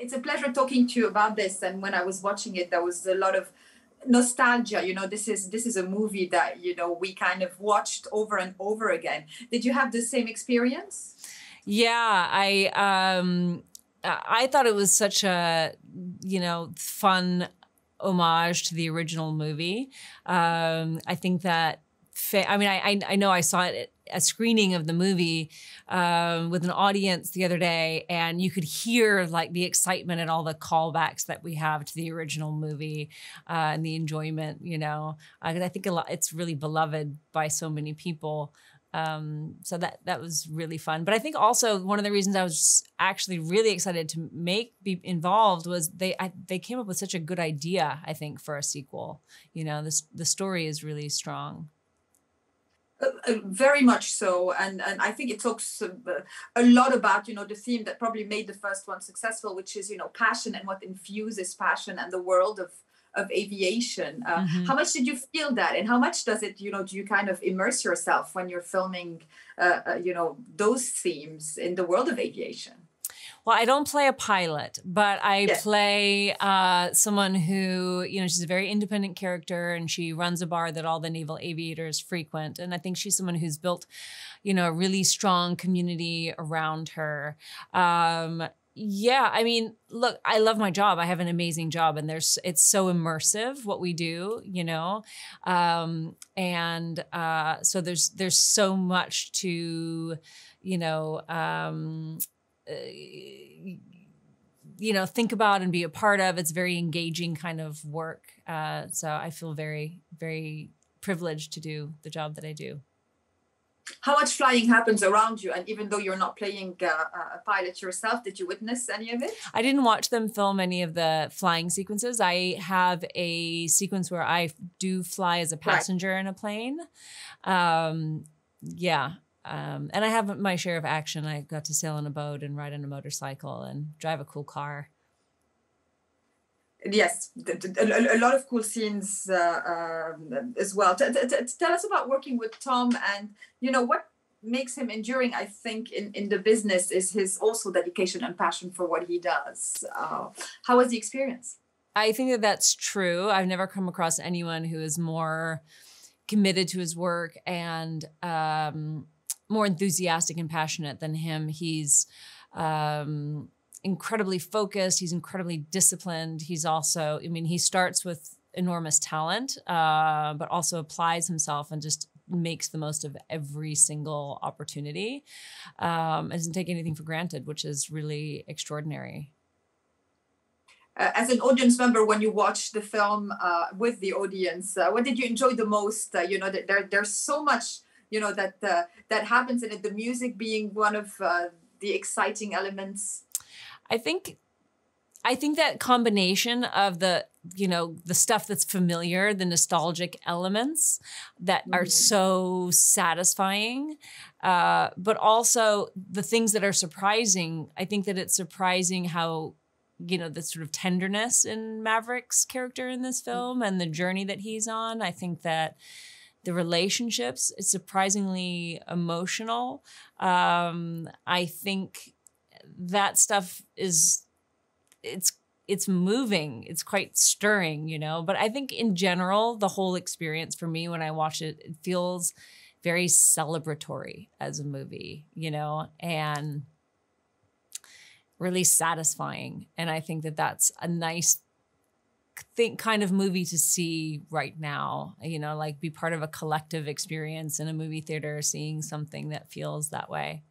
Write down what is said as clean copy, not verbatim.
It's a pleasure talking to you about this. And when I was watching it, there was a lot of nostalgia. This is a movie that, we kind of watched over and over again. Did you have the same experience? Yeah, I thought it was such a, fun homage to the original movie. I think that, I know I saw it at a screening of the movie with an audience the other day, and you could hear like the excitement and all the callbacks that we have to the original movie and the enjoyment, I think it's really beloved by so many people. So that was really fun. But I think also one of the reasons I was actually really excited to be involved was they came up with such a good idea, I think, for a sequel. The story is really strong. Very much so, and I think it talks a lot about the theme that probably made the first one successful, which is passion and what infuses passion and the world of aviation. How much did you feel that, and how much does it do you kind of immerse yourself when you're filming those themes in the world of aviation? Well, I don't play a pilot, but I play someone who, she's a very independent character, and she runs a bar that all the naval aviators frequent. And I think she's someone who's built, a really strong community around her. Yeah, look, I love my job. I have an amazing job, and it's so immersive what we do, so there's so much to, think about and be a part of. It's very engaging kind of work. So I feel very, very privileged to do the job that I do. How much flying happens around you? And even though you're not playing a pilot yourself, did you witness any of it? I didn't watch them film any of the flying sequences. I have a sequence where I do fly as a passenger in a plane. And I have my share of action. I got to sail on a boat and ride on a motorcycle and drive a cool car. Yes, a lot of cool scenes as well. Tell us about working with Tom, and what makes him enduring. I think in the business is his also dedication and passion for what he does. How was the experience? I think that's true. I've never come across anyone who is more committed to his work and more enthusiastic and passionate than him. He's incredibly focused. He's incredibly disciplined. He's also, he starts with enormous talent, but also applies himself and just makes the most of every single opportunity. Doesn't take anything for granted, which is really extraordinary. As an audience member, when you watch the film with the audience, what did you enjoy the most? There's so much that happens in it, the music being one of the exciting elements. I think that combination of the stuff that's familiar, the nostalgic elements that are so satisfying, but also the things that are surprising. I think that it's surprising how, the sort of tenderness in Maverick's character in this film and the journey that he's on. I think that the relationships is surprisingly emotional. I think that stuff it's moving. It's quite stirring, But I think in general, the whole experience for me when I watch it, it feels very celebratory as a movie, and really satisfying. And I think that that's a nice kind of movie to see right now, like be part of a collective experience in a movie theater, seeing something that feels that way.